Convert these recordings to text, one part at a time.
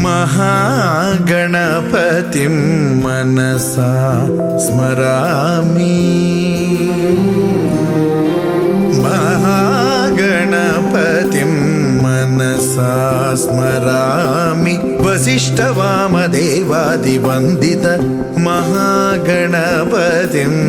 महागणपतिं मनसा स्मरामि। महागणपतिं मनसा स्मरामि। वसिष्ठवामदेवादिवन्दित महागणपतिम्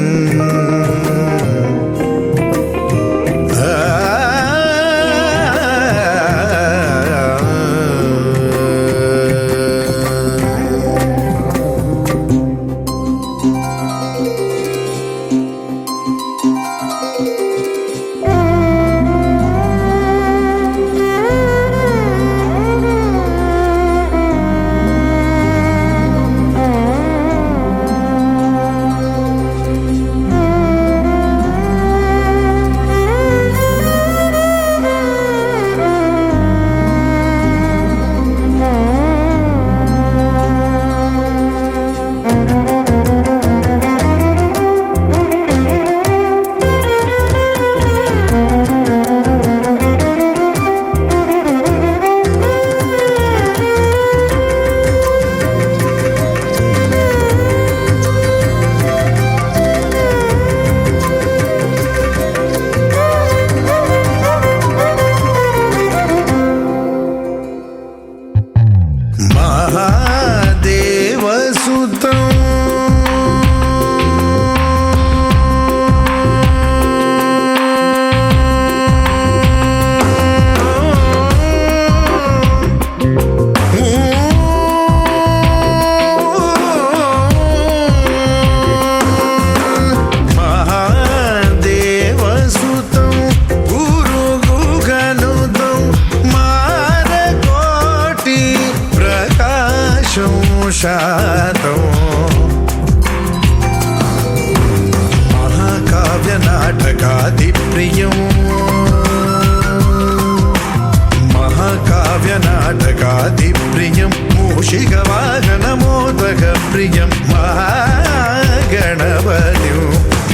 महाकाव्यनाटकादिप्रियं मूषिकवाहनमोदकप्रियं महागणपतिं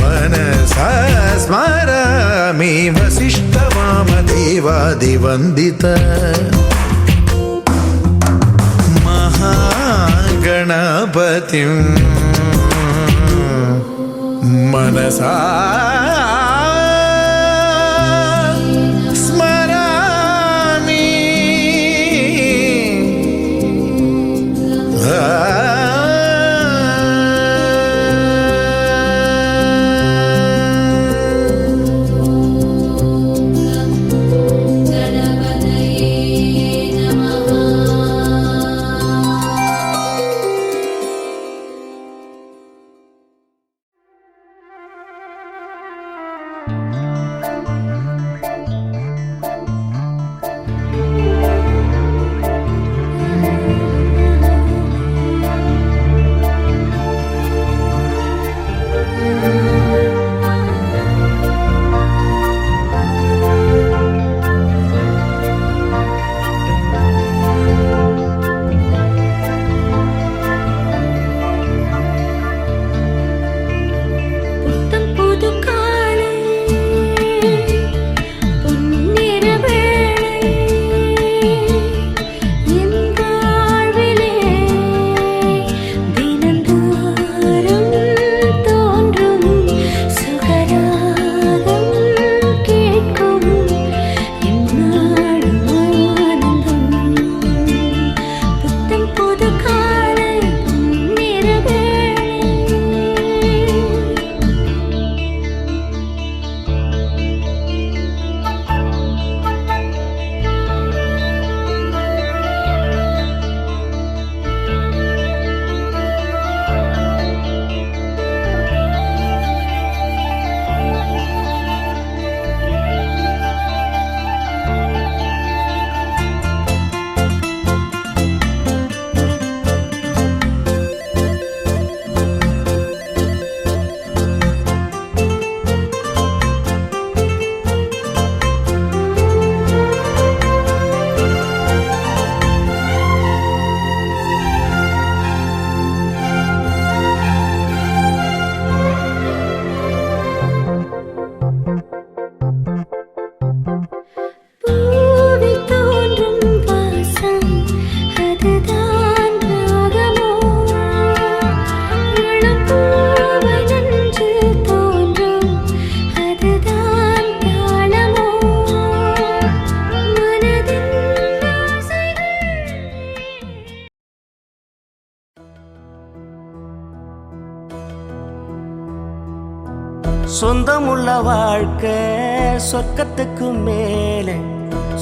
मनसा स्मरामि। वसिष्ठवामदेवादिवन्दित महागणपतिं मनसा சொந்தமுள்ள வாழ்க்கை சொர்க்கத்துக்கு மேலே,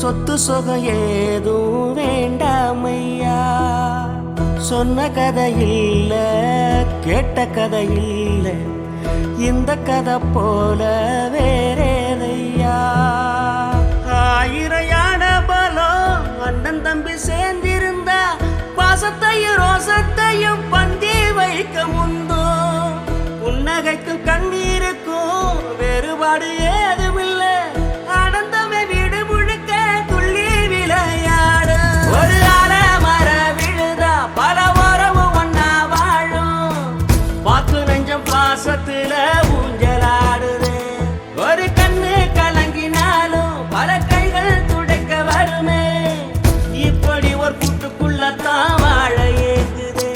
சொத்து சுகம் ஏதும் வேண்டாமையா. சொன்ன கதை இல்ல, கேட்ட கதை இல்ல, இந்த கதை போல வேறேதையா. ஆயிரையான பலம் அண்ணன் தம்பி சேர்ந்திருந்தா பாசத்தையும் ரோசத்தையும் பந்தி வைக்க முந்தோ. புன்னகைக்கும் கண்ணீருக்கும் வேறுபாடு ஏதுமில்லை, ஆனந்தமே வீடு முழுக்க துள்ளி விளையாடு. ஒரு மர விழுதா பல உறவும் ஒன்னா வாழும், பாத்து நெஞ்சம் பாசத்துல ஊஞ்சலாடுது. ஒரு கண்ணு கலங்கினாலும் பல கைகள் துடைக்க வருமே, இப்படி ஒரு கூட்டுக்குள்ளத்தான் வாழ ஏங்குதே.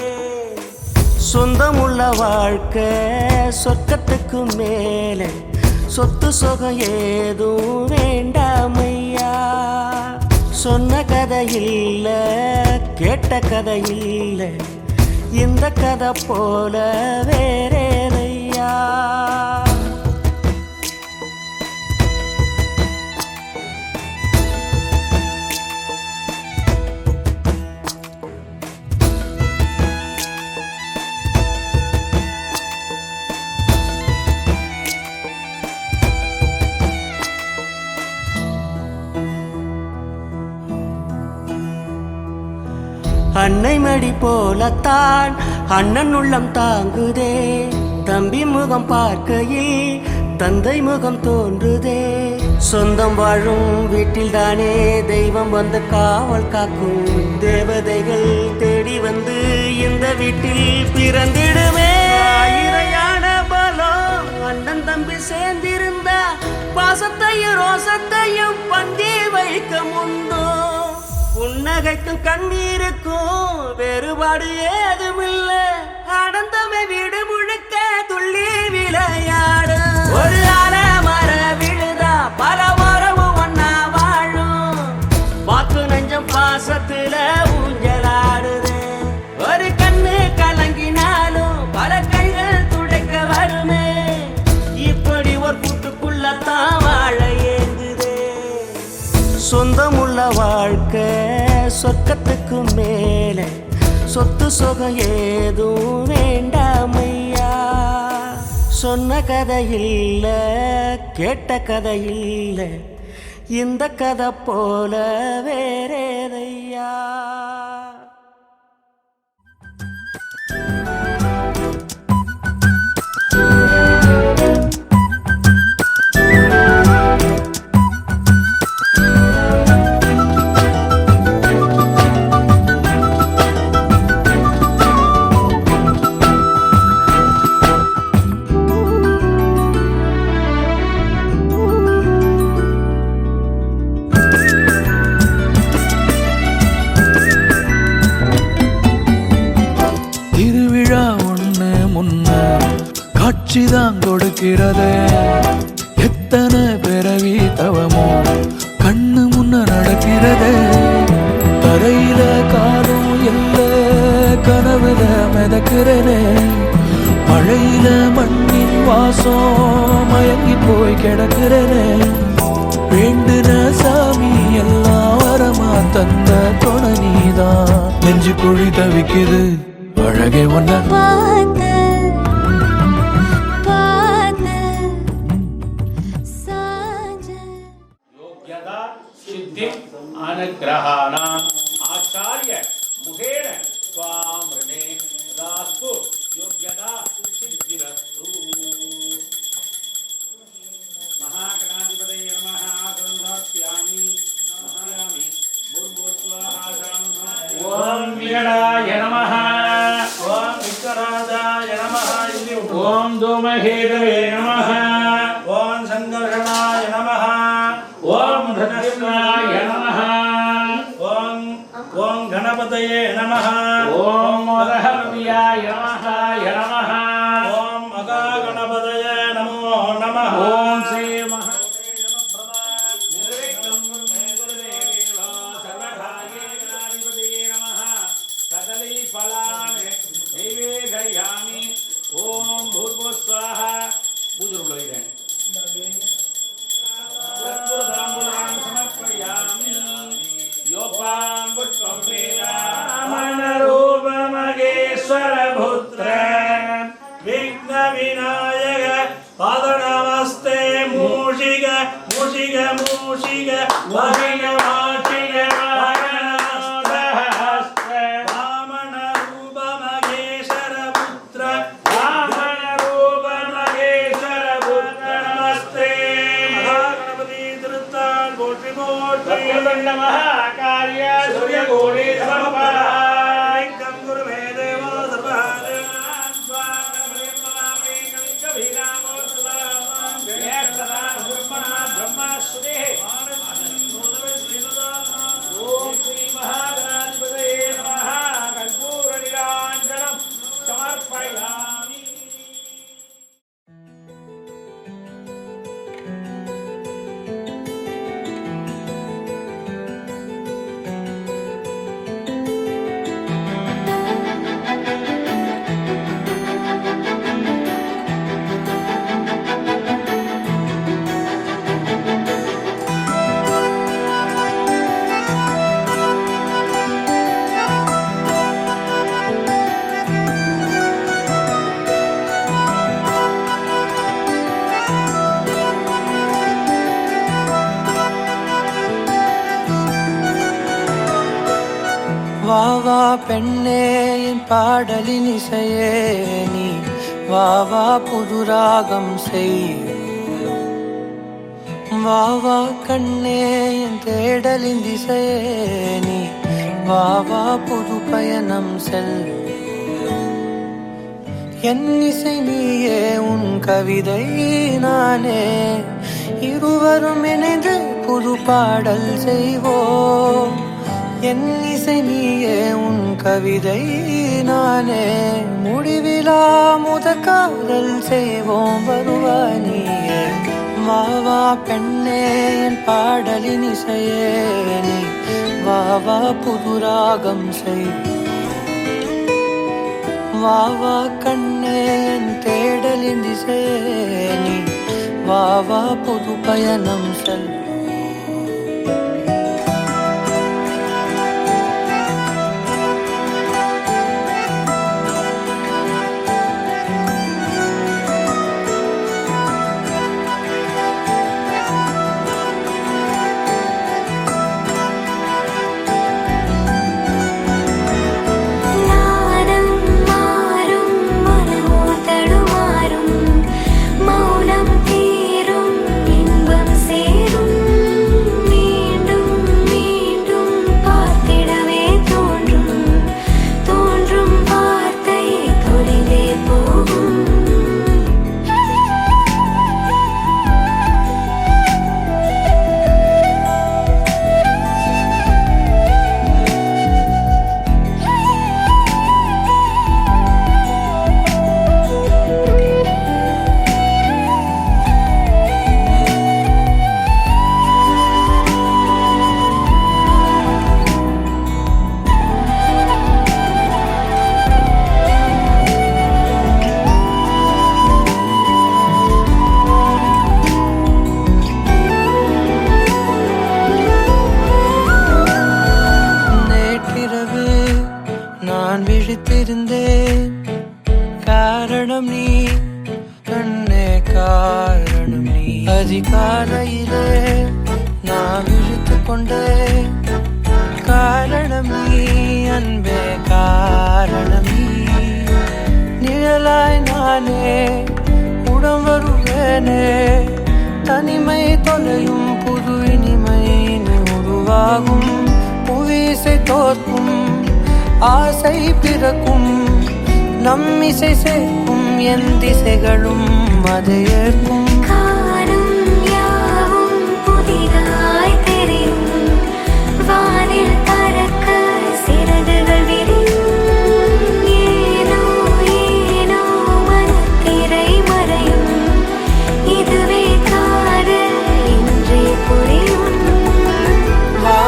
சொந்தமுள்ள வாழ்க்கை சொர்க்கத்துக்கு மேலே, சொத்து சுகம் ஏதும் வேண்டாமையா. சொன்ன கதை இல்ல, கேட்ட கதை இல்ல, இந்த கதை போல வேறேதையா. அன்னை மடி போலத்தான் அண்ணன் உள்ளம் தாங்குதே, தம்பி முகம் பார்க்கையில் தந்தை முகம் தோன்றுதே. சொந்தம் வாழும் வீட்டில் தானே தெய்வம் வந்து காவல் காக்கும், தேவதைகள் தேடி வந்து இந்த வீட்டில் பிறந்திடுமே. ஆயிரையான பலம் அண்ணன் தம்பி சேர்ந்திருந்தா பாசத்தையும் ரோசத்தையும் பந்தி வைக்க முந்தோ. புன்னகைக்கும் கண்ணீருக்கும் வேறுபாடு ஏதுமில்லை, ஆனந்தமே வீடு முழுக்க துள்ளி விளையாடு. ஒரு மர விழுதா பல உறவும் ஒன்னா வாழும், பாத்து நெஞ்சம் பாசத்துல ஊஞ்சலாடுது. ஒரு கண்ணு கலங்கினாலும் பல கைகள் துடைக்க வருமே, இப்படி ஒரு கூட்டுக்குள்ளத்தான் வாழ ஏங்குதே. சொந்தமுள்ள வாழ்க்கை சொர்க்கத்துக்கு மேலே, சொத்து சுகம் ஏதும் வேண்டாமையா. சொன்ன கதை இல்ல, கேட்ட கதை இல்ல, இந்த கதை போல வேறேதையா. காட்சிதான் கொடுக்கிறது, எத்தனை பிறவி தவமோ கண்ணு முன்ன நடக்கிறது. தரையில காலும் இல்ல, கனவுல மிதக்கிறனே, மழையில மண்ணின் வாசம் மயங்கி போய் கிடக்கிறனே. வேண்டுன சாமி எல்லாம் வரமா தந்த துணை நீதான், நெஞ்சு குழி தவிக்குது அழகே ஒன்ன अनुग्रहाणाम् आचार्य मुखेन स्वामृणे दास्तु योग्यता सिद्धिरस्तु। महागणाधिपतये नमः। आगन्धास्यामि नमस्यामि भूर्भुवस्वाहा। ओम विगणाय नमः। ओम विकराजाय नमः। ओम धूमकेतवे नमः। ओम संकर्षणाय नमः। ओम धृतिम्नाय नमः। ओम மூஷிக மூஷிக மூஷிக வாஷிக வாஷிக வாரணஹஸ்த வாமன ரூப மகேஸ்வர புத்திர வாமன ரூப மகேஸ்வர புத்திர நமஸ்தே மகாகணபதி திருத்தால் போற்றி போற்றி தண்ட மகாகாரிய சூரிய கோடி சமர்ப்பண குருவே தேவோ சர்வஹர ஓம் ஸ்ரீ மகாகணாதிபதயே நமः கற்பூர நிராஞ்சனம் சமர்ப்பயாமி. வா வா பெண்ணே என் பாடலின் இசையே நீ வா வா புது ராகம் செய் வா வா கண்ணே என் தேடலின் திசையே நீ வா வா புது பயணம் செல் என் இசை நீயே உன் கவிதை நானே இருவரும் இணைந்து புது பாடல் செய்வோம் என் இசை நீயே உன் கவிதை நானே முடிவிலா முதற் காதல் செய்வோம் வருவாய் நீயே வா வா பெண்ணே என் பாடலின் இசையே நீ வா வா புது ராகம் செய் வா வா கண்ணே என் தேடலின் திசையே நீ வா வா புது பயணம் செல் விழித்திருந்தேன் காரணம் நீ கண்ணே காரணம் நீ அதிகாலையிலே நான் விழித்து கொண்டேன் காரணம் நீ அன்பே காரணம் நீ நிழலாய் நானே உடம் வருவேனே தனிமை தொலையும் புது இனிமை உருவாகும் புவிசை தோற்கும் ஆசை பிறக்கும் நம் இசை சேர்க்கும் என் திசைகளும் அதை ஏற்கும் காலம் யாவும் புதிதாய் தெரியும் வானில் பறக்க சிறகுகள் விரியும் ஏனோ ஏனோ மனத்திரை மறையும் இதுவே காதல் என்றே புரியும் வா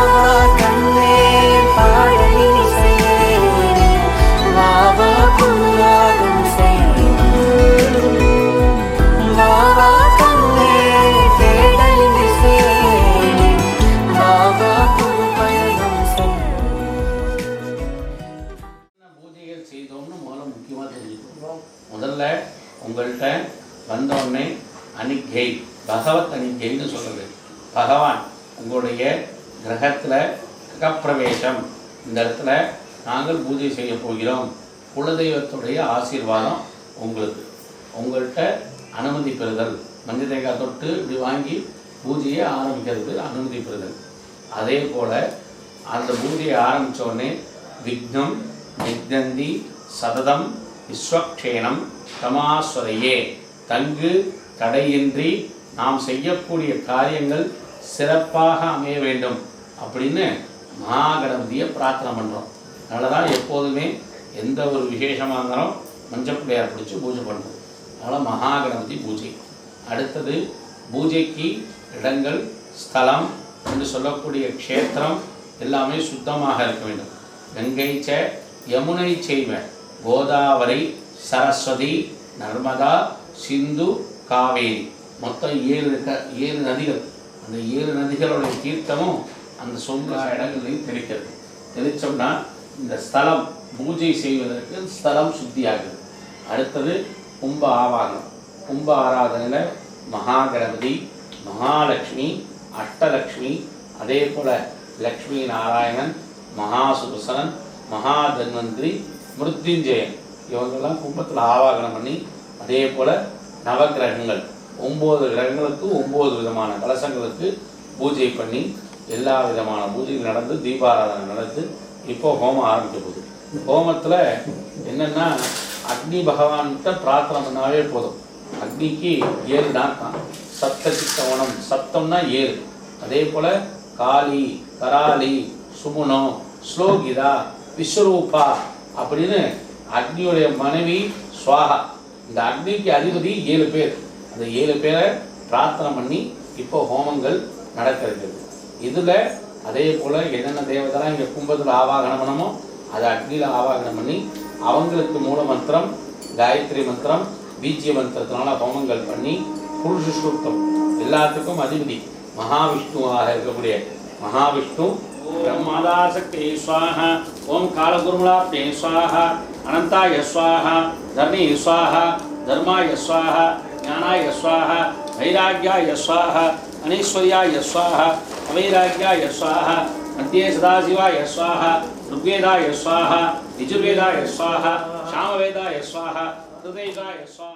கண்ணே பாடலின் இசையே வா வா புதுராகம் செய்யும் வா வா கண்ணே தேடலின் இசையே வா வா புது பயணம் செய்யும் பூஜைகள் செய்தோம்னு முதல்ல முக்கியமாக தெரிஞ்சுக்கணும். முதல்ல உங்கள்கிட்ட வந்தோடனே அனிக்கை பகவத் அணிக்கைன்னு சொல்கிறது. பகவான் உங்களுடைய கிரகத்தில் கிரகப்பிரவேசம், இந்த இடத்துல நாங்கள் பூஜை செய்ய போகிறோம், குலதெய்வத்துடைய ஆசீர்வாதம் உங்களுக்கு, உங்கள்கிட்ட அனுமதி பெறுதல், மஞ்சள் தேங்காய் தொட்டு இப்படி வாங்கி பூஜையை ஆரம்பிக்கிறது அனுமதி பெறுதல். அதே போல் அந்த பூஜையை ஆரம்பித்தோடனே விக்னம் விக்னந்தி சததம் விஸ்வக்ஷேனம் தமாஸ்வரையே, தங்கு தடையின்றி நாம் செய்யக்கூடிய காரியங்கள் சிறப்பாக அமைய வேண்டும் அப்படின்னு மகாகணபதியை பிரார்த்தனை பண்ணுறோம். அதனால தான் எப்போதுமே எந்த ஒரு விசேஷமாக இருந்தாலும் மஞ்சள் பிள்ளையார் பிடிச்சி பூஜை பண்ணுறோம். அதனால் மகாகணபதி பூஜை. அடுத்தது பூஜைக்கு இடங்கள், ஸ்தலம் என்று சொல்லக்கூடிய க்ஷேத்திரம் எல்லாமே சுத்தமாக இருக்க வேண்டும். கங்கை ச யமுனை செய்வ கோதாவரி சரஸ்வதி நர்மதா சிந்து காவேரி, மொத்தம் 7 நதிகள். அந்த 7 நதிகளுடைய தீர்த்தமும் அந்த சொந்த இடங்களையும் தெளிக்கிறது. தெளித்தோம்னா இந்த ஸ்தலம் பூஜை செய்வதற்கு ஸ்தலம் சுத்தியாகுது. அடுத்தது கும்ப ஆவாகனம். கும்ப ஆராதனையில் மகாகணபதி, மகாலட்சுமி, அஷ்டலக்ஷ்மி, அதே போல் லக்ஷ்மி நாராயணன், மகாசுதர்சனன், மகாதன்வந்திரி, மிருத்யுஞ்சயன் இவங்கெல்லாம் கும்பத்தில் ஆவாகனம் பண்ணி, அதே போல் நவகிரகங்கள் 9 கிரகங்களுக்கு 9 விதமான கலசங்களுக்கு பூஜை பண்ணி எல்லா விதமான பூஜைகள் நடந்து தீபாராதனை நடந்து இப்போ ஹோமம் ஆரம்பிக்க போகுது. ஹோமத்தில் என்னென்னா அக்னி பகவான்கிட்ட பிரார்த்தனை பண்ணாவே போதும். அக்னிக்கு 7 நாட்டம், சப்த சித்தவனம், சப்தம்னா 7. அதே போல் காளி, கராளி, சுமுனோ, ஸ்லோகிதா, விஸ்வரூபா அப்படின்னு அக்னியுடைய மனைவி ஸ்வாகா. இந்த அக்னிக்கு அதிபதி 7 பேர். அந்த 7 பேரை பிரார்த்தனை பண்ணி இப்போ ஹோமங்கள் நடக்க இருக்குது. இதில் அதே போல் என்னென்ன தேவதெல்லாம் இங்கே கும்பத்தில் ஆவாகனம் பண்ணமோ அதை அக்னியில் ஆவாகனம் பண்ணி அவங்களுக்கு மூல மந்திரம், காயத்ரி மந்திரம், பீஜ்ய மந்திரத்தினால ஹோமங்கள் பண்ணி புருஷ சூக்தம் எல்லாத்துக்கும் அதிபதி மகாவிஷ்ணுவாக இருக்கக்கூடிய மகாவிஷ்ணு ब्रह्मादासक्ते स्वाहा, ओम कालगुरुमलाप्ते स्वाहा, अनंताय स्वाहा, धर्मे स्वाहा, धर्माय स्वाहा, ज्ञानाय स्वाहा, वैराग्याय स्वाहा, अनेश्वर्याय स्वाहा, अवैराग्याय स्वाहा, मध्ये सदाशिवाय स्वाहा, ऋग्वेदाय स्वाहा, यजुर्वेदाय स्वाहा, सामवेदाय स्वाहा, ऋग्वेदाय स्वाहा.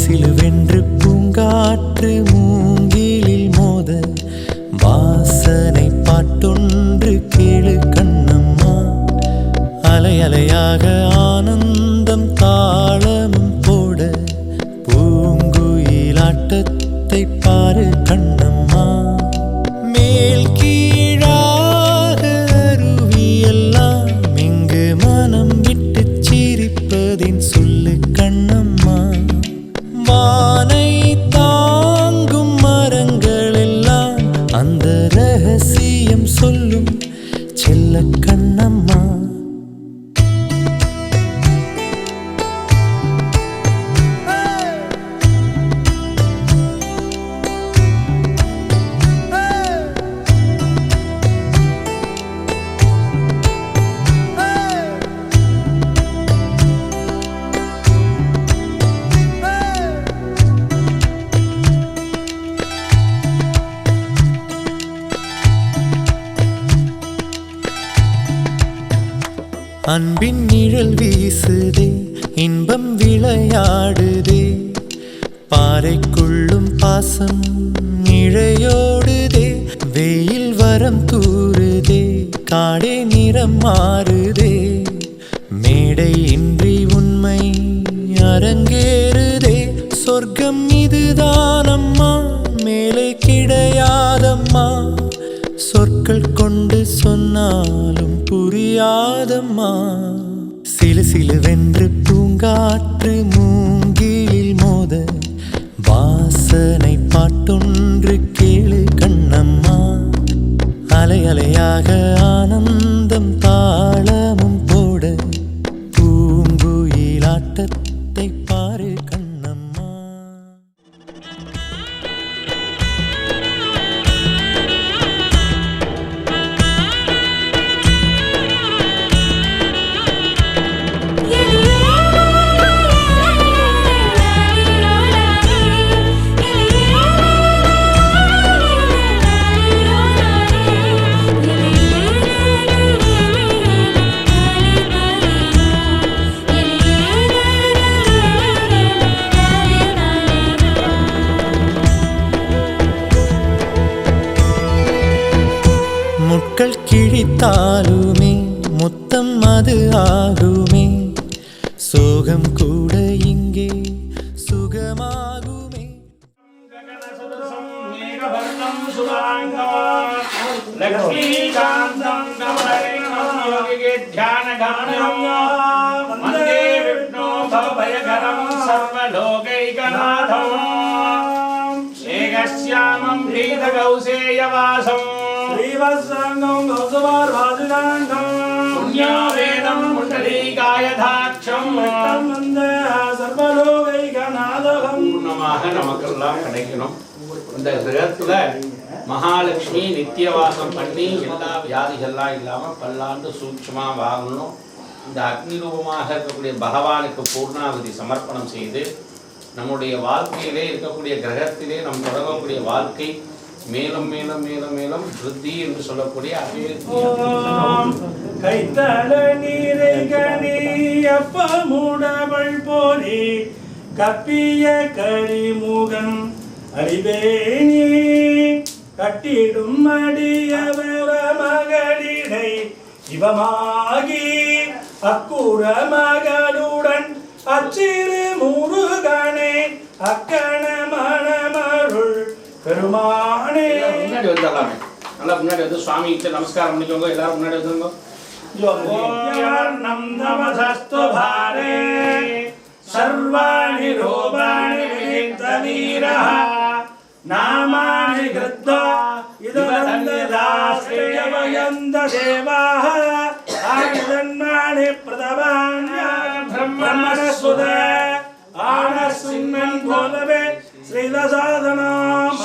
சிலுவென்று பூங்காற்று மூங்கிலில் மோத வாசனை பாட்டொன்று கேளு கண்ணம்மா, அலை அலையாக ஆனந்தம் தாளமும் போட பூங்குயிலாட்டத்தை பாரு கண்ணம்மா, மேல் கீழாக அருவியெல்லாம் இங்கு மனம் விட்டு சிரிப்பதின் சொல்லு கண்ணம்மா, வானை தாங்கும் மரங்கள் எல்லாம் அந்த ரகசியம் சொல்லும் செல்ல கண்ணம்மா. அன்பின் நிழல் வீசுதே, இன்பம் விளையாடுதே, பாறைக்குள்ளும் பாசம் இழையோடுதே, வெயில் வரம் தூறுதே, காடே நிறம் மாறுதே, மேடை இன்றி உண்மை அரங்கேறுதே, சொர்க்கம் இதுதானம்மா மேலே கிடையாதம்மா, சொற்கள் கொண்டு சொன்னாலும் புரியா காதம்மா சிலு சிலுவென்று பூங்காற்று மூங்கிலில் மோத வாசனை பாட்டொன்று கேளு கண்ணம்மா அலை அலையாக ஆனந்தம் தாளமும் போட பூங்குயிலாட்டத்தை பாரு கண்ணம்மா. முட்கள் கிழித்தாலுமே முத்தம் அது ஆகுமே சோகம் கூட இங்கே சுகமாகுமே. श्रीवत्संगं गौसवार्वादिनांगं पुण्यावेदं पुण्डरीकायदाक्षं वन्दे सर्वलोकैकनाथं. பூர்ணமாக நமக்கெல்லாம் கிடைக்கணும். இந்த கிரகத்துல மகாலட்சுமி நித்தியவாசம் பண்ணி எல்லா வியாதிகள்லாம் இல்லாமல் பல்லாண்டு சூட்சமா வாங்கணும். இந்த அக்னி ரூபமாக இருக்கக்கூடிய பகவானுக்கு பூர்ணாவதி சமர்ப்பணம் செய்து நம்முடைய வாழ்க்கையிலே இருக்கக்கூடிய கிரகத்திலே நம் தொடங்கக்கூடிய வாழ்க்கை மேலும் மேலும் மேலும் மேலும் விருத்தி என்று சொல்லக்கூடிய கைத்தல நீரை கனியப்ப மூடவள் போலே கப்பிய கரிமுகன் அறிவேணி கட்டிடும் அடியவர மகளிடை இவமாகி அக்குற மகளுடன் அச்சிறு முருகனே அக்கண மணமருள் பெருமானே. முன்னாடி வந்துடலாமே, நல்லா முன்னாடி வந்து சுவாமி கிட்ட நமஸ்காரம் பண்ணிக்கோங்க. எல்லாரும் முன்னாடி வந்துருங்க. நமஸ்து பாரே சர்வாணி ரூபாணி விதித்தவீரஹ நாமானி கிருத்வா இதவந்ததாஸ்ரயவயந்த தேவாஹ ஆயுதன்மானி பிரதவான்ய பிரம்மணசுத ஆனசிம்மன் போலவே ஸ்ரீதசாதனம்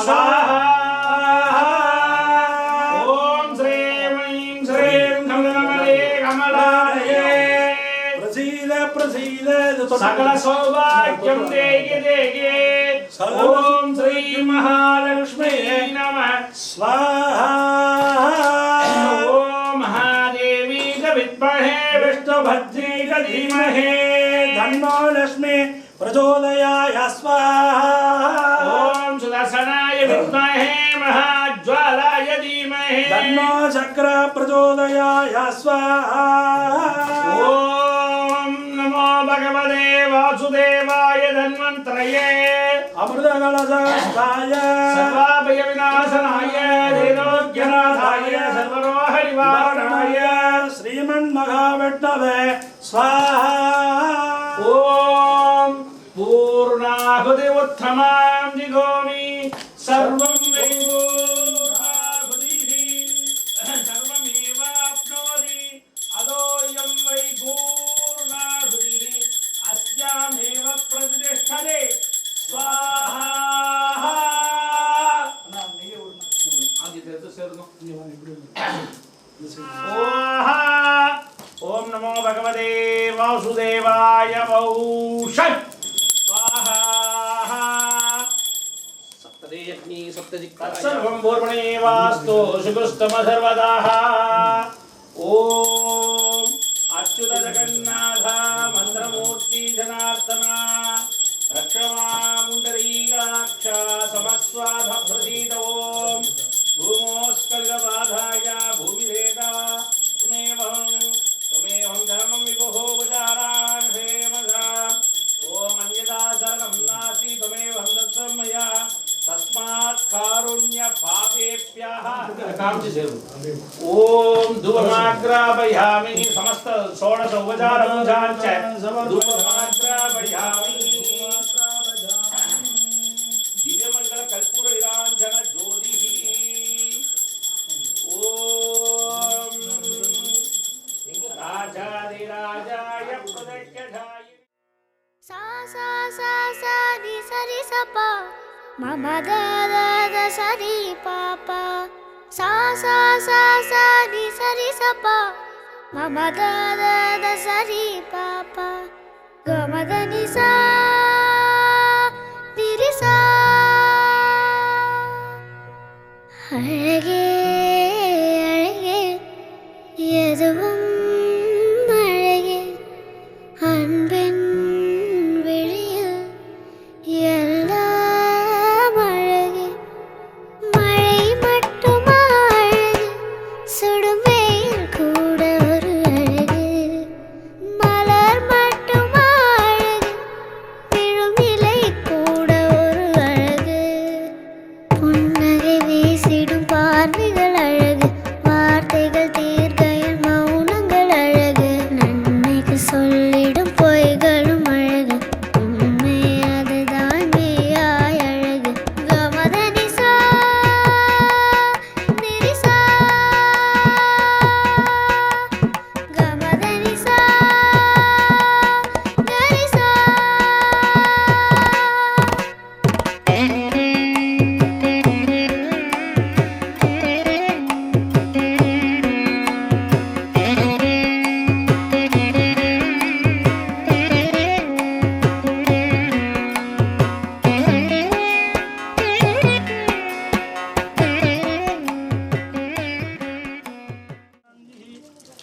ஓம் ஸ்ரீம் ஐம் ஸ்ரீம் கமலமலே கமலாலயே பிரசீத பிரசீத சகல சௌபாக்கியம் தேகி தேகி. ஓம் ஸ்ரீ மகாலட்சுமியே நமः ஸ்வாஹா. ஓம் மகாதேவி வித்மஹே விஷ்ணுபத்னி தீமஹே தன்னோ லக்ஷ்மி பிரச்சோதயாய ஸ்வாஹா. ஓம் சுதர்சனாய வித்மஹே மகாஜ்வாலாய தீமஹே தன்னோ சக்ர பிரச்சோதயாய ஸ்வாஹா. ஓம் நமோ பகவதே வாசுதேவாய தன்வந்திரயே அமிர்த கலசாய சர்வாபய விநாசனாய தேனோக்யநாதாய சர்வரோக நிவாரணாய ஸ்ரீமன் மகாவிஷ்ணவே ஸ்வாஹா. ஓம் பூர்ணாஹுதி உத்தமாம் ஜிகோமி சர்வம் வை பூர்ணாஹுதிஹி சர்வமேவாப்னோதி அதோயம் வை பூர்ணாஹுதிஹி அஸ்யாமேவ பிரதிஷ்டதே ஸ்வாஹா. ஓம் நமோ பகவதே வாசுதேவாய வௌஷட் ஸ்வாஹா. சப்ததேயக்னி சப்ததிக்பாய சர்வம் பூர்வணேவாஸ்து சுகுஸ்தம சர்வதாஹ. ஓம் அச்சுத ஜகன்னாத மந்திரமூர்த்தி ஜனார்தன ரக்ஷமாமுண்டரீகாட்ச சமஸ்வாத பிரசீத. ஓம் भूमोस्कल्गबाधाय भूमिरेदा तुमेवं धर्मं विभुः उपचारान् हेमधाम्. ओम अन्यदा शरणं नास्ति तुमेवं दत्तं मया तस्मात् कारुण्य पापेभ्यः. ओम धूपमाग्रापयामि समस्त समस्त षोडश उपचार पूजांच धूपमाग्रापयामि दिव्यमंगल कर्पूर निरांजन ज्योतिः ओम राजाधिराजाय प्रदक्षिणाय सा सा सा सा रि सा रि सा पा म म द द द सा रि पा पा सा सा सा सा रि सा रि सा पा म म द द द सा रि पा पा ग म द नि सा रि रि सा அழகே அழகே எதுவும் அழகே அன்பின் விழியில் எல்லாம் அழகே மழை மட்டுமா அழகு சுடும் வெயில் கூட ஒரு அழகு மலர் மட்டுமா அழகு விழும் இலை கூட ஒரு அழகு புன்னகை வீசிடும் பார்வைகள் அழகு வார்த்தைகள் தீர்க்கையில் மௌனங்கள் அழகு நன்மைக்கு சொல்லிடும் பொய்களும் அழகு உண்மை அதுதான் மெய்யாய் அழகு கமதனிசா நிரிசா கமதனிசா கரிசா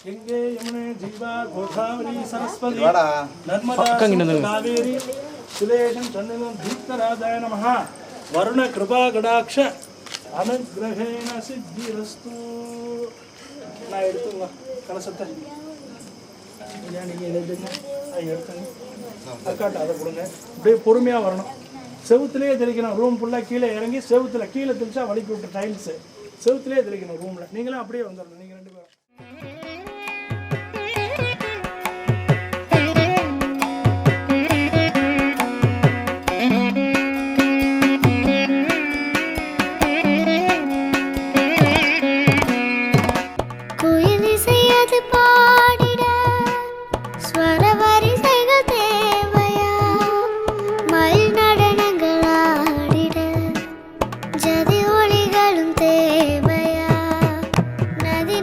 गंगे यमुने जीवा गोदावरी सरस्वती नर्मदा कावेरी सुलेशं चंद्रं दीप्तराजाय नमः वरुण कृपा कटाक्ष अनुग्रहेण सिद्धिरस्तु நான் எடுத்துங்க கலசத்தை இல்லை நீங்கள் எழுதுங்க அதை எடுத்துங்க அக்காட்ட அதை கொடுங்க அப்படியே பொறுமையாக வரணும் செவுத்துலேயே தெளிக்கணும் ரூம் ஃபுல்லாக கீழே இறங்கி செவுத்தில் கீழே தெளிச்சா வலிக்கு விட்டு டைல்ஸு செவுத்துலேயே தெளிக்கணும் ரூமில் நீங்களும் அப்படியே வந்துடணும் நீங்கள் 2 பேரும் குயில் இசையது பாடிட ஸ்வர வரிசைகள் தேவையா மயில் நடனங்கள் ஆடிட ஜதி ஒளிகளும் தேவையா நதி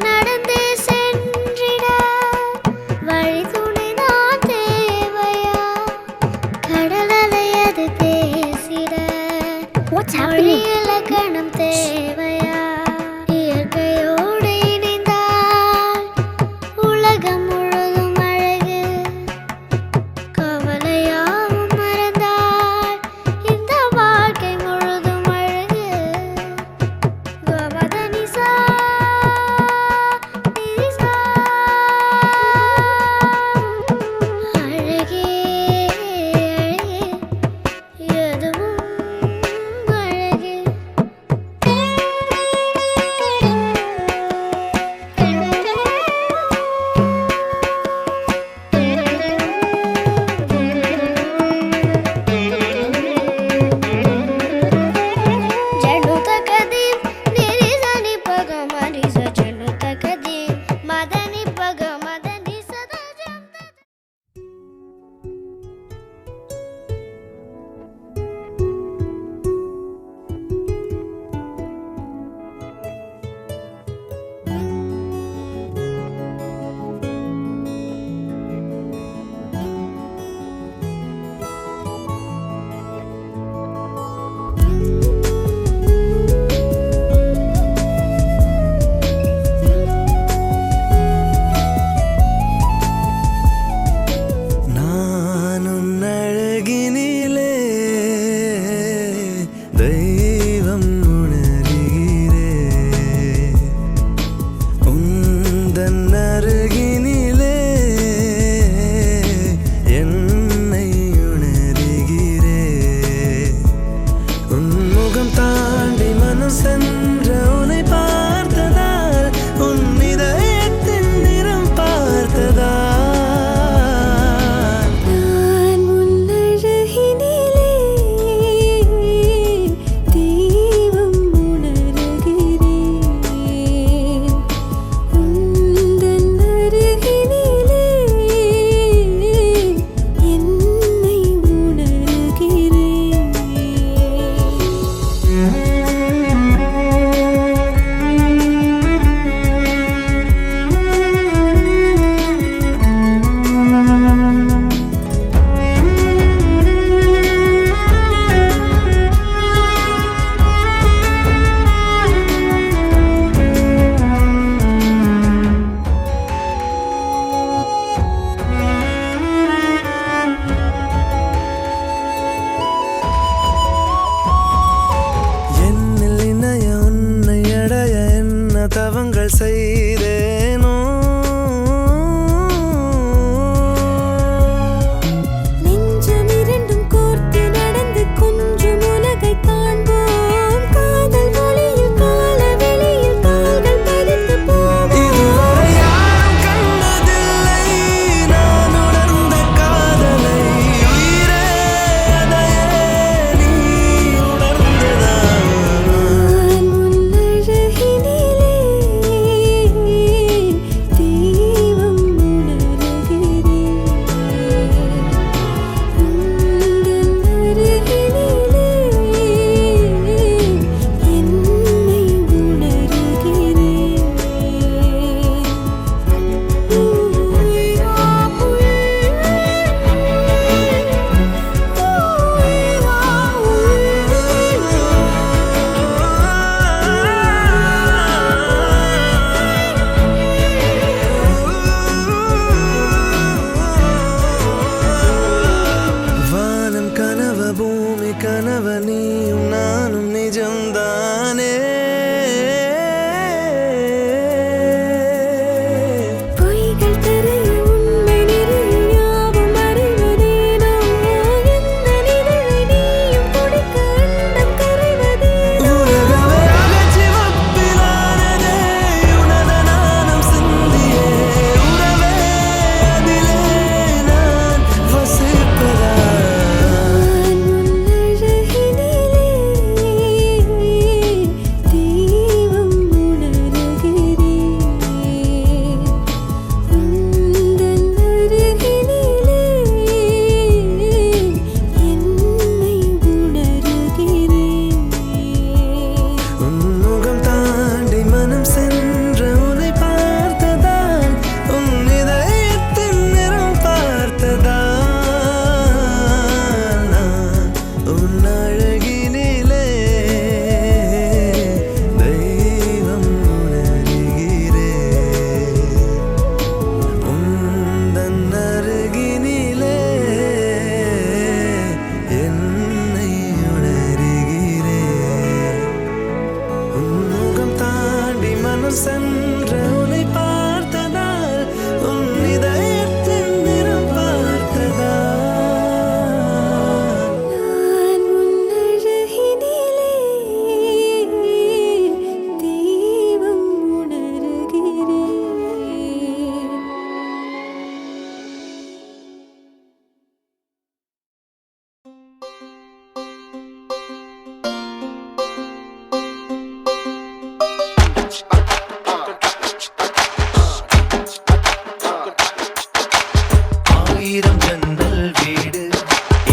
ஆயிரம் ஜன்னல் வீடு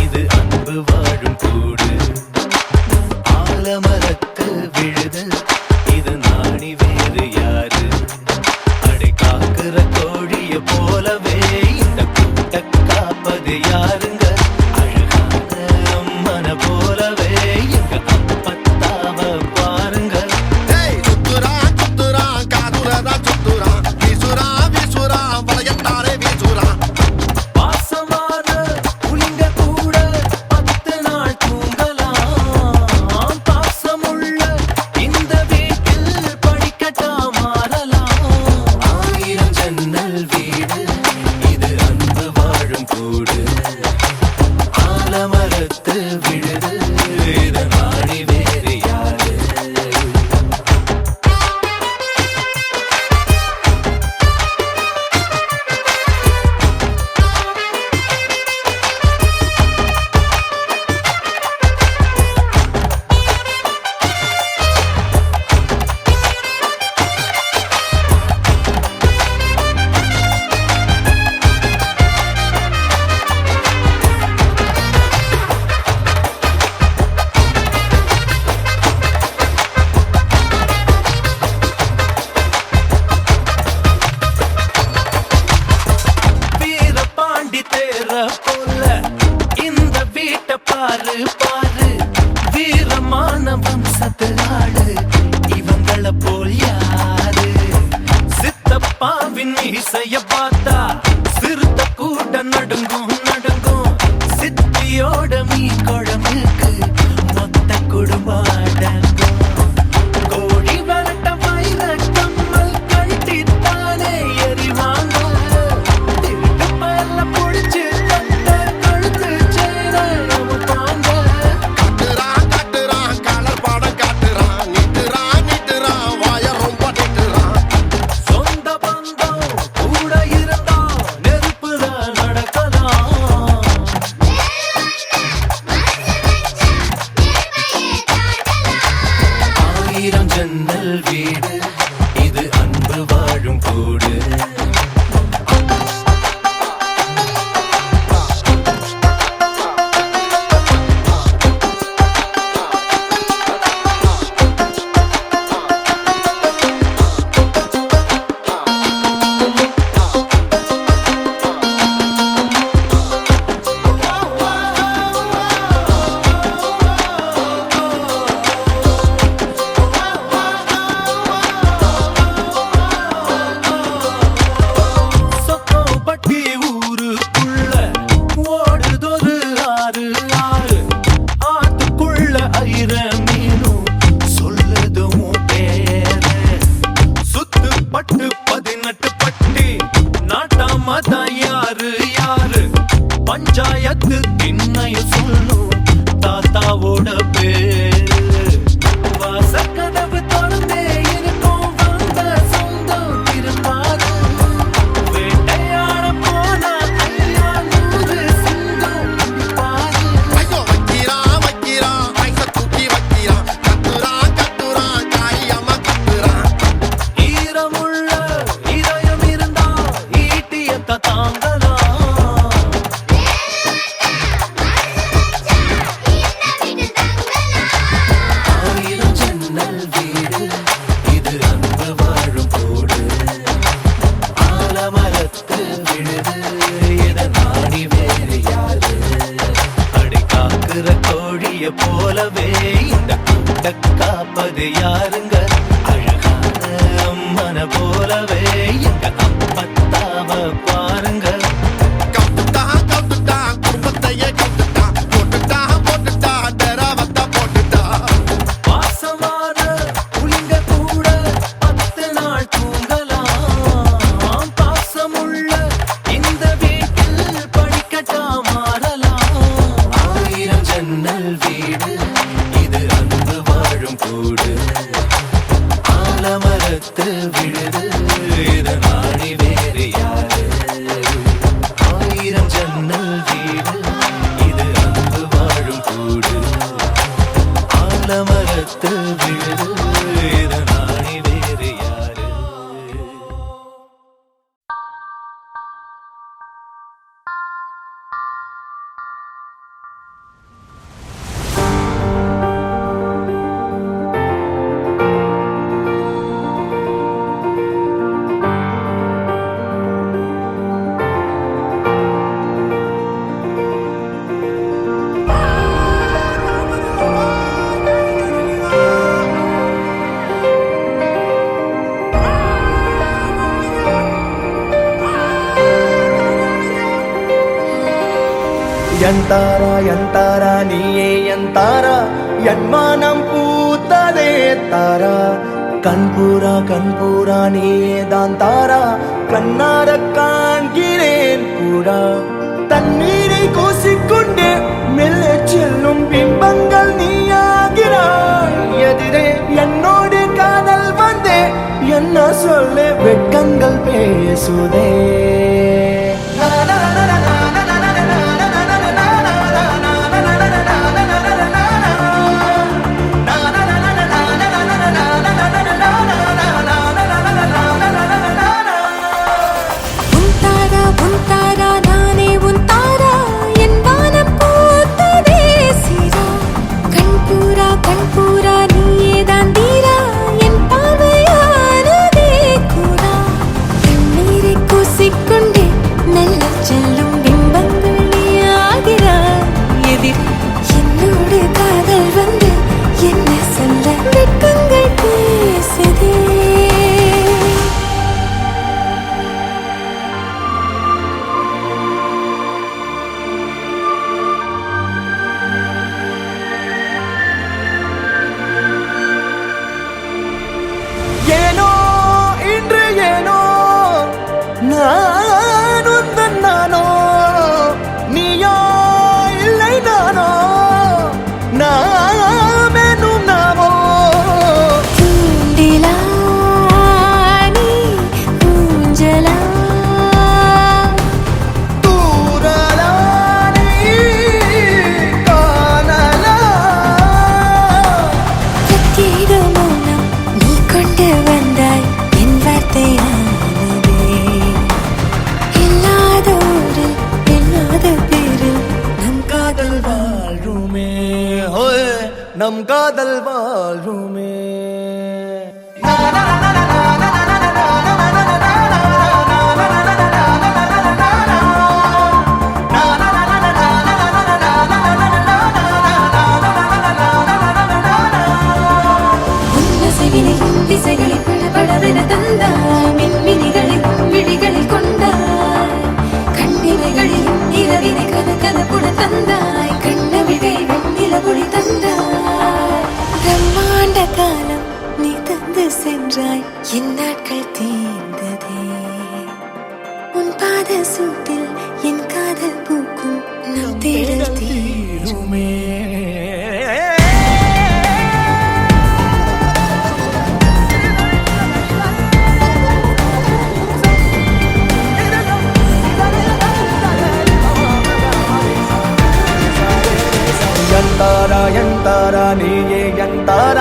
இது அன்பு வாழும் கூடு ஆலமரத்து விழுது இது நாணி வேறு யாரு அடை காக்குற கோழிய போலவே இந்த கூட்ட காப்பது யாருங்க அழகான அம்மன போலவே எங்க அப்பத்தாவ பாருங்க பாசமான புலிங்க கூட 10 நாள் தூங்கலாம் பாசமுள்ள இந்த வீட்டில் படிக்கட்டா மாறலாம் ஆயிரம் ஜன்னல் வீடு இது அன்பு வாழும் கூடு ஆலமரத்து விழுது இது நாடி வேறு யாரு வீரபாண்டி தேர போல இந்த வீட்டை பாரு பாரு வீரமான வம்சத்து ஆளு இவங்கள போல் யாரு சித்தப்பாவின் இசைய பார்த்தா சிறுத்த கூட நடுங்கும் நடுங்கும் சித்தியோட மீ குழம்புக்கு மொத்த குடும்பம் அடங்கும் கோழி வரட்ட வயிற கம்மல் கழட்டித்தானே எறிவாங்க திருட்டு பல்ல புடிச்சு தட்ட கழுத்து சேர அமுப்பாங்க சொந்த பந்தம் கூட இருந்தா நெருப்புதான் நடக்கலாம் ஆயிரம் ஜன்னல் வீடு இது அன்பு வாழும் கூடு சொக்கம்பட்டி ஊருக்குள்ள ஓடுதொரு ஆறு ஆறு ஆத்துக்குள்ள ஐர மீனும் சொல்லுதும் பேரு சுத்துப்பட்டு 18 பட்டி நாட்டாமதான் யாரு யாரு பஞ்சாயத்து திண்ணைய சொல்லும் தாத்தாவோட பேரு வாசக்கதவு திறந்தே இருக்கும் வந்த சொந்தம் திரும்பாது வேட்டையாட போனா ஐயா 100 சிங்கம் பாரு ஈரமுள்ள இதயம் இருந்தா ஈட்டியத்த தாங்கலாம் ஆயிரம் ஜன்னல் வீடு இது அன்பு வாழும் கூடு ஆலமரத்து விழுது இத நாடி வேறு யாரு அடை காக்குற கோழிய போலவே இந்த கூட்ட காப்பது யாருங்க அழகான அம்மன போலவே எங்க அப்பத்தாவ பாருங்க பாசமான புலிங்க கூட 10 நாள் தூங்கலாம் பாசமுள்ள இந்த வீட்டில் படிக்கட்டா மாறலாம் ஆயிரம் ஜன்னல் வீடு இது அன்பு வாழும் கூடு ಎಂತಾರ ನೀಯೇ ಎಂತಾರ ಎನ್ಮಾನಂ பூத்ததே தாரா கண்பூரா நீயே தான் தாரா கண்ணார காண்கிறேன் பூரா தண்ணீரை கூசிக்கொண்டே மெல்ல செல்லும் பிம்பங்கள் நீயாகிறாய் எதிரே என்னோடு காதல் வந்தே என்ன சொல்ல வெட்கங்கள் பேசுதே நம் காதல் வாழ்வுமே திசைகளை படபடவென தந்தாய் மின்மினிகளில் விழிகளில் கொண்டாய் கண்ணிமைகளில் இரவினை கதகதப்புட தந்தாய் கண்ணவிழை வெண்ணில ஒளி தந்தாய் பிரம்மாண்ட காலம் நீ தந்து சென்றாய் என் நாட்கள் தீர்ந்ததே உன் பாத சூட்டில் என் காதல் பூக்கும் நம் தேடல் தீருமே ಎಂತಾರ ನೀಯೇ ಎಂತಾರ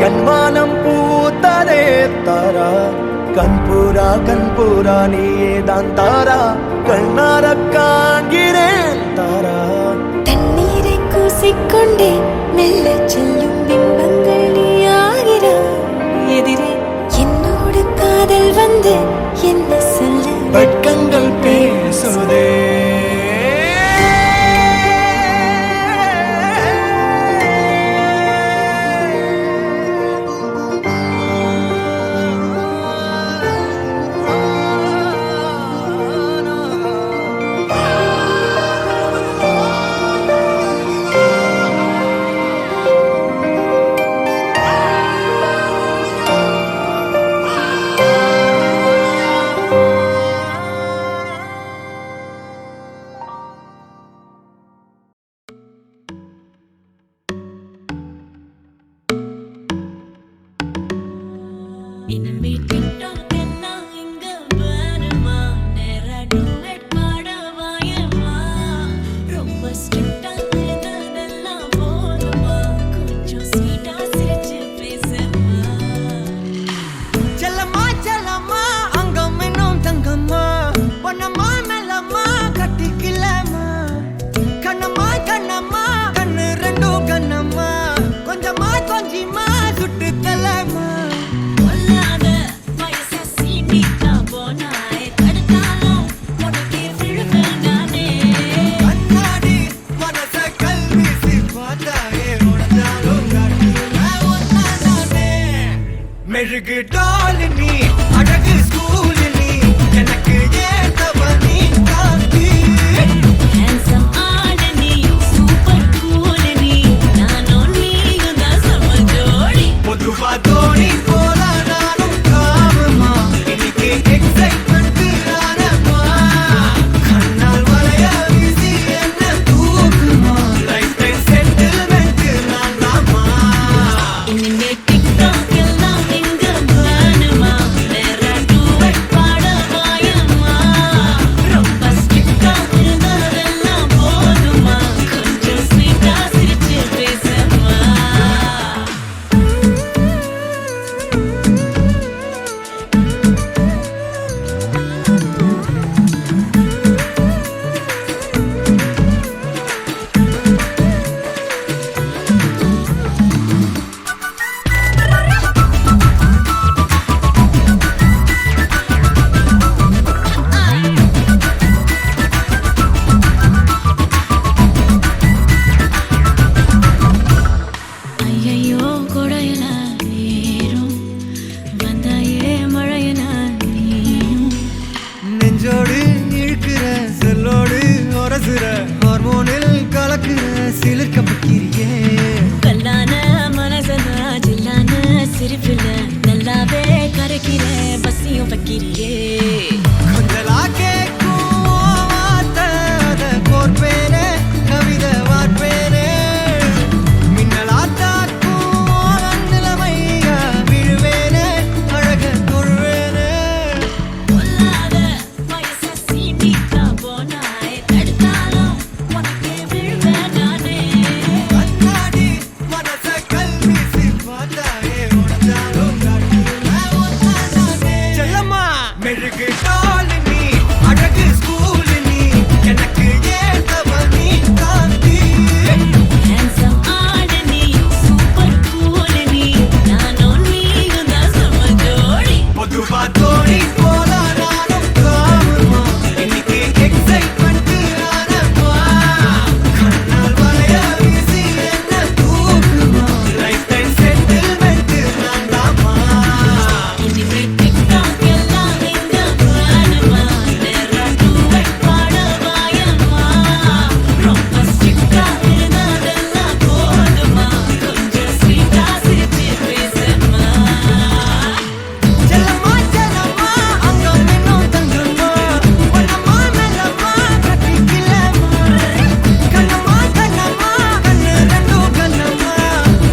ಎನ್ಮಾನಂ பூத்ததே தாரா கண்பூரா நீயே தான் தாரா கண்ணார காண்கிறேன் தாரா தண்ணீரை கூசிக்கொண்டே மெல்ல செல்லும் பிம்பங்கள் நீயாகிறாய் எதிரே என்னோடு காதல் வந்து என்ன சொல்ல வெட்கங்கள் பேசுதே மெழுகு டாலினி அழகு ஸ்கூலினி எனக்கு ஏத்தவ நீ காந்தி handsome ஆடனி உரசுற ஹார்மோனில் கலக்குற சிலிர்க்க பக்கிரியே கல்லான மனசனா ஜில்லான சிரிப்புல நல்லாவே கரைக்கிற பசியும் பக்கிரியே கொஞ்சலா கேட்கும் வார்த்தை கோர்ப்பேனே கவிதை வார்ப்பேனே மின்னலா தாக்கும் நிலைமையா விழுவேனே அழக தொழுவேனே பொல்லாத வயச சீட்டிக்கா போனாய் தடுத்தாலும் உனக்கே விழுவேன் நானே கண்ணாடி மனச கல்வீசி பார்த்தாயே உடஞ்சாலும் காட்டுவேன் ஒன்னானே செல்லம்மா மெழுகு டால் நீ அழகு ஸ்கூல் நீ எனக்கு ஏத்தவ நீ காந்தி ஹேண்ட்ஸம் ஆடு நீ சூப்பர் கூல் நீ நானும் நீயும் தான் சம ஜோடி பொதுவா தோணி போல நானும் காணுமா இன்னைக்கு எக்ஸைட்மெண்ட் ஆனப்பா கண்ணால் வளைய வீசி என்ன தூக்குமா லைஃப் டைம் செட்டில்மெண்ட் நான் தாமா இனிமே டிக்டாக் எல்லாம் எங்க வேணுமா நேரா டூவெட் பாட வாயம்மா ரொம்ப ஸ்ட்ரிக்டா இருந்தாதெல்லாம் போதுமா கொஞ்சம் ஸ்வீட்டா சிரிச்சு பேசம்மா செல்லம்மா செல்லம்மா அங்கம் இன்னும் தங்கம்மா பொன்னம்மா மெல்லம்மா கட்டிக்கலம்மா கண்ணம்மா கண்ணம்மா கண்ணு ரெண்டும் கண்ணம்மா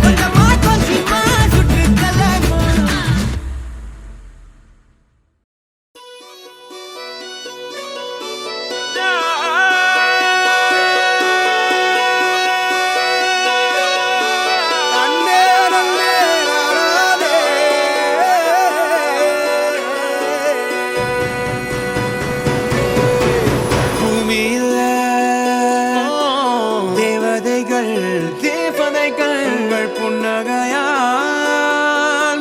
கொஞ்சமா கொஞ்சமா சுட்டு தலம்மா பூமியில தேவதைகள் தேவதைகள் புன்னகையால்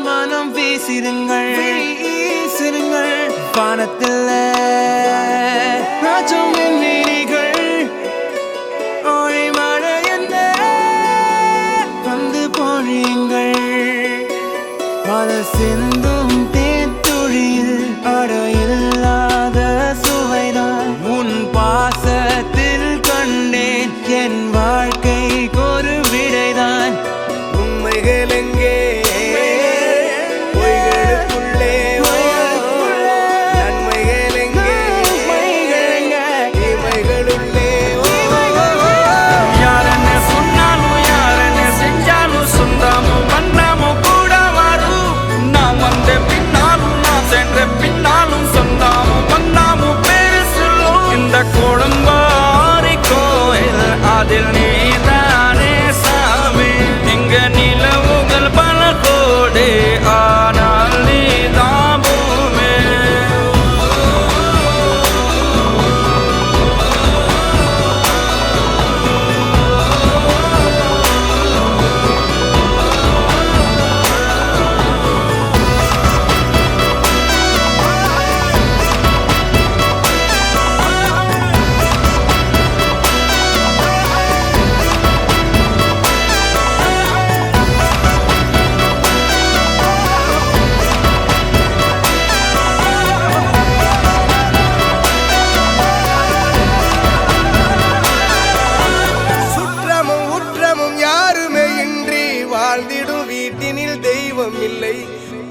மனம் வீசிருங்கள் வீசிருங்கள் வானத்தில் ராஜம் வெண்ணிலிகள் ஒளி மழை என்ன வந்து பொழியுங்கள் மலை சிந்தும் தேத்துழியில் அடையில்லாத சுவைதான் உன் பாசத்தில் கண்டேன் என் வாழ்க்கைக்கு ஒரு விடைதான் உண்மைகள் எங்கே பொய்களுக்குள்ளே நன்மைகள் எங்கே இமைகளுள்ளே யார் என்ன சொன்னாலும் யார் என்ன செஞ்சாலும் சொந்தமும் பண்ணாமும் கூட வரும் நான் வந்த பின்னாலும் நான் சென்ற பின்னாலும் சொந்தமும் பண்ணாமும் பேரு சொல்லும் இந்த குடும்பாரி கோயில் அதில் நீதானே சாமி எங்க நிலவுகள் பல கோடி ஆனால் நீதான் பூமி சுற்றமும் உற்றமும் யாருமே இன்றி வாழ்ந்திடும் வீட்டினில் தெய்வம் இல்லை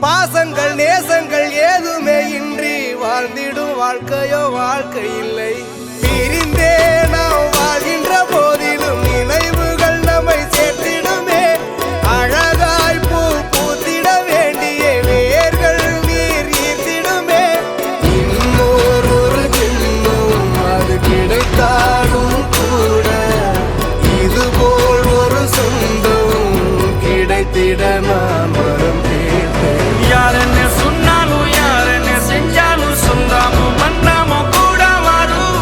பாசங்கள் நேசங்கள் ஏதுமே இன்றி வாழ்ந்திடும் வாழ்க்கையோ வாழ்க்கை இல்லை பிரிந்தே நாம் வாழ்கின்ற போதிலும் நினைவுகள் நம்மை சேர்த்திடுமே அழகாய் பூ பூத்திட வேண்டிய வேர்கள் நீர் ஈர்த்திடுமே இன்னொரு ஜென்மம் அது கிடைத்தாலும் கூட இதுபோல் ஒரு சொந்தம் கிடைத்திட நான் வரம் கேட்டேன் யார் என்ன சொன்னாலும் யார் என்ன செஞ்சாலும் சொந்தமும் பண்ணாமும் கூட வரும்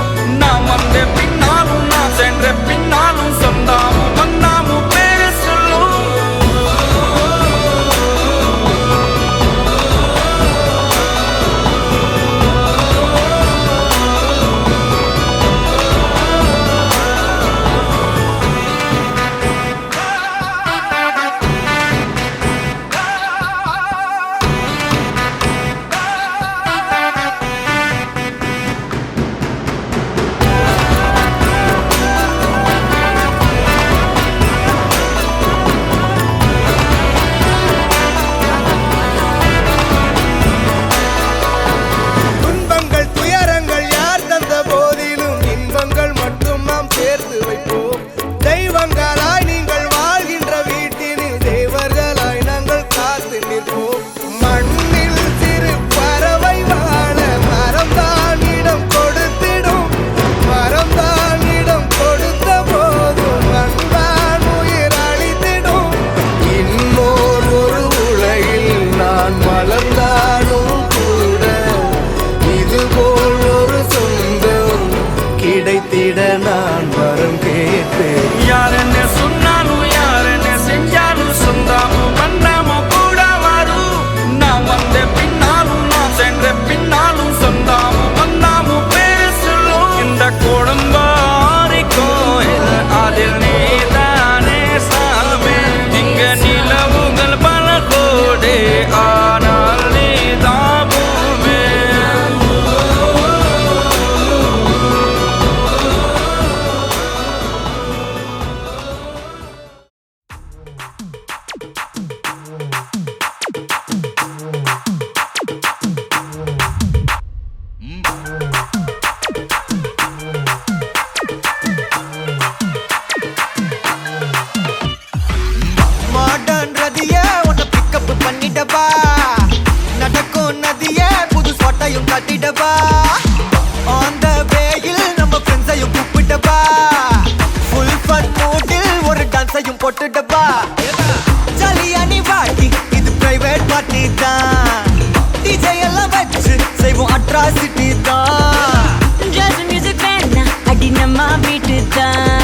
நான் வரம் கேட்பேன். யார் என்ன சொன்னாலும் யார் என்ன செஞ்சாலும் சொந்தாமும் பண்ணாமும் கூட வரும். நான் வந்த பின்னாலும் நான் சென்ற பின்னாலும் சொந்தாமும் பண்ணாமும் பேசலும். இந்த குடும்பாரி கோயில் அதில் நீதானே சாமி. இங்க நிலவுகள் பல கோடி ஆனால் நீதாமுமே. மாடர்ன் ரதிய உன்னை பிக்கப் பண்ணிடவா. நடக்கும் நதிய புது சொட்டையும் கட்டிடவா. ஆன் த வேயில் நம்ம ஃப்ரெண்ட்ஸையும் கூப்பிட்டவா. ஃபுல் ஃபன் மூடில் ஒரு டான்ஸையும் போட்டுடவா. ஜாலியா நீ வாட்டி இது பிரைவேட் பார்ட்டி தான். டிஜே எல்லாம் வச்சு செய்வோம் அட்ராசிட்டி தான். ஜாஸ் மியூசிக் வேணா அடி நம்ம வீட்டு தான்.